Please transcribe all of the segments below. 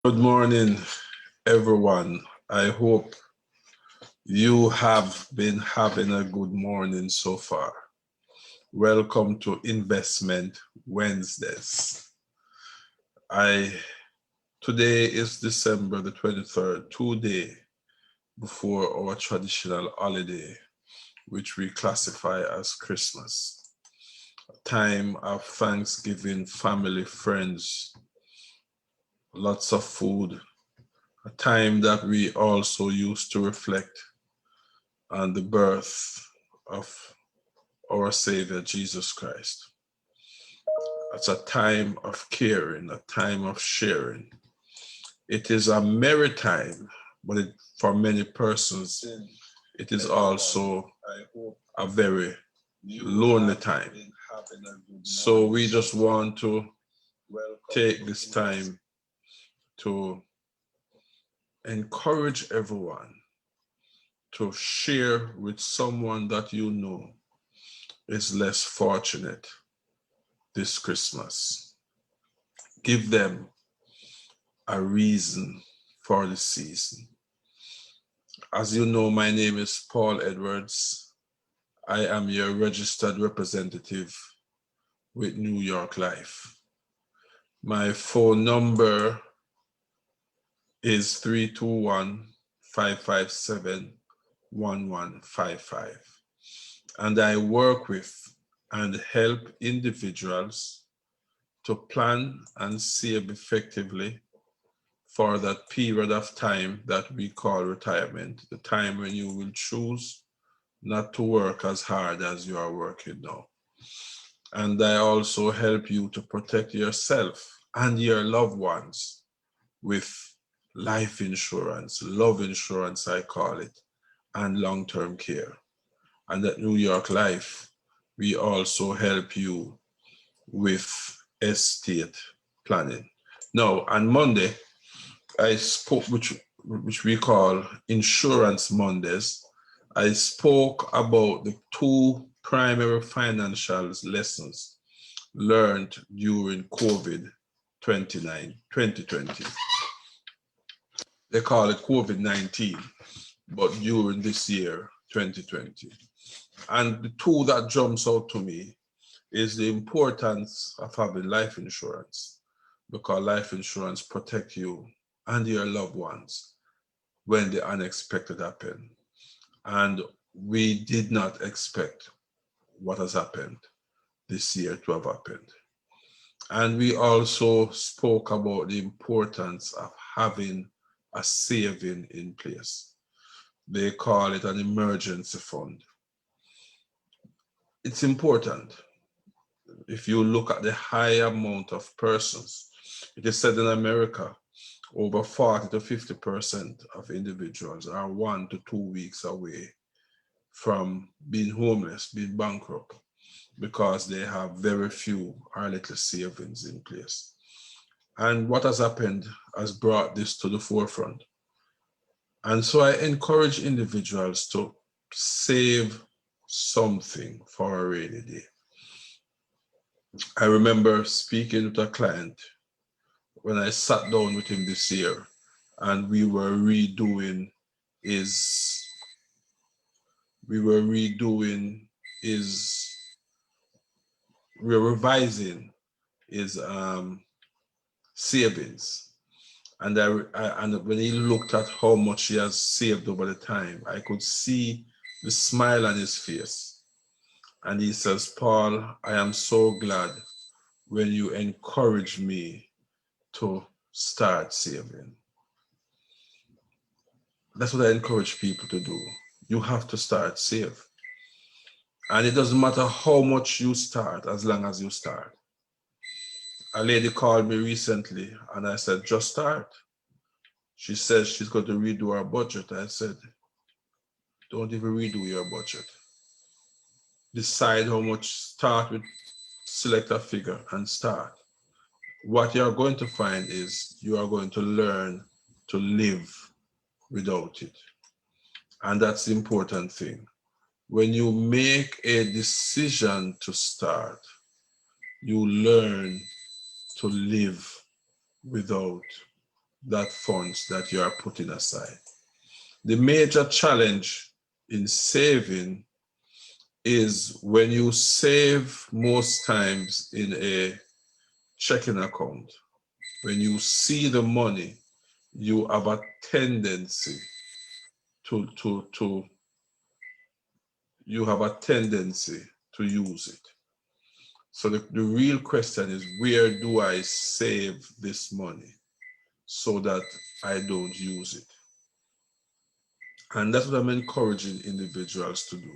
Good morning, everyone. I hope you have been having a good morning so far. Welcome to Investment Wednesdays. Today is December the 23rd, 2 days before our traditional holiday, which we classify as Christmas. A time of Thanksgiving, family, friends, lots of food, a time that we also use to reflect on the birth of our Savior Jesus Christ. It's a time of caring, a time of sharing. It is a merry time, but for many persons, it is also a very lonely time. So we just want to take this time to encourage everyone to share with someone that you know is less fortunate this Christmas. Give them a reason for the season. As you know, my name is Paul Edwards. I am your registered representative with New York Life. My phone number is 321-557-1155. And I work with and help individuals to plan and save effectively for that period of time that we call retirement, the time when you will choose not to work as hard as you are working now. And I also help you to protect yourself and your loved ones with life insurance, love insurance, I call it, and long-term care. And at New York Life, we also help you with estate planning. Now, on Monday, I spoke, which we call Insurance Mondays. I spoke about the two primary financial lessons learned during COVID 2020. They call it COVID-19, but during this year, 2020. And the two that jumps out to me is the importance of having life insurance, because life insurance protects you and your loved ones when the unexpected happen. And we did not expect what has happened this year to have happened. And we also spoke about the importance of having a saving in place. They call it an emergency fund. It's important. If you look at the high amount of persons, it is said in America, over 40 to 50% of individuals are 1 to 2 weeks away from being homeless, being bankrupt, because they have very few or little savings in place. And what has happened has brought this to the forefront. And so I encourage individuals to save something for a rainy day. I remember speaking with a client when I sat down with him this year, and we were revising his savings. And and when he looked at how much he has saved over the time, I could see the smile on his face. And he says, Paul, I am so glad when you encourage me to start saving. That's what I encourage people to do. You have to start save. And it doesn't matter how much you start, as long as you start. A lady called me recently and I said, just start. She says she's going to redo her budget. I said, don't even redo your budget. Decide how much, start with, select a figure and start. What you're going to find is you are going to learn to live without it. And that's the important thing. When you make a decision to start, you learn to live without that funds that you are putting aside. The major challenge in saving is when you save most times in a checking account. When you see the money, you have a tendency to use it. So the real question is, where do I save this money so that I don't use it? And that's what I'm encouraging individuals to do,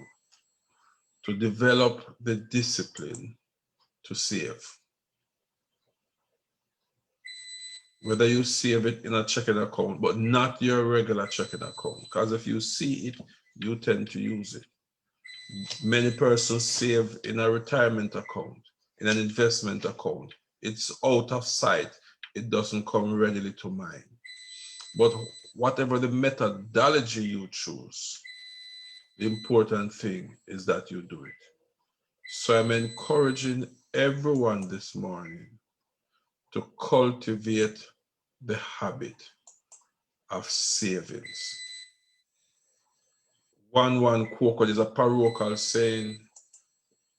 to develop the discipline to save. Whether you save it in a checking account, but not your regular checking account, because if you see it, you tend to use it. Many persons save in a retirement account, in an investment account. It's out of sight. It doesn't come readily to mind. But whatever the methodology you choose, the important thing is that you do it. So I'm encouraging everyone this morning to cultivate the habit of savings. One Quaker is a parochial saying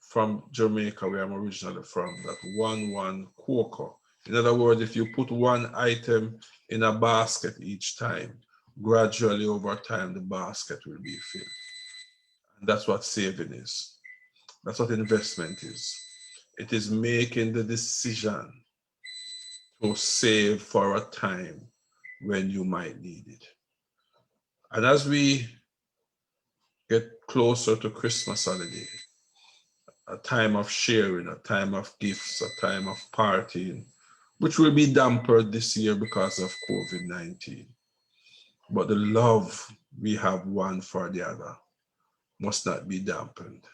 from Jamaica, where I'm originally from, that one Quaker. In other words, if you put one item in a basket each time, gradually over time, the basket will be filled. And that's what saving is. That's what investment is. It is making the decision to save for a time when you might need it. And as we get closer to Christmas holiday, a time of sharing, a time of gifts, a time of partying, which will be dampened this year because of COVID-19. But the love we have one for the other must not be dampened.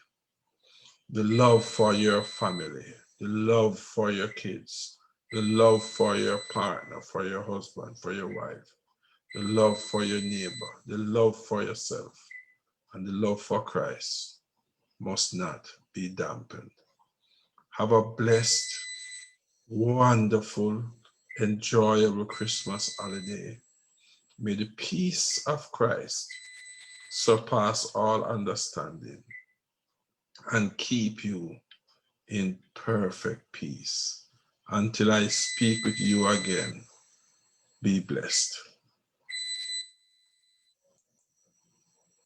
The love for your family, the love for your kids, the love for your partner, for your husband, for your wife, the love for your neighbor, the love for yourself, and the love for Christ must not be dampened. Have a blessed, wonderful, enjoyable Christmas holiday. May the peace of Christ surpass all understanding and keep you in perfect peace. Until I speak with you again, be blessed.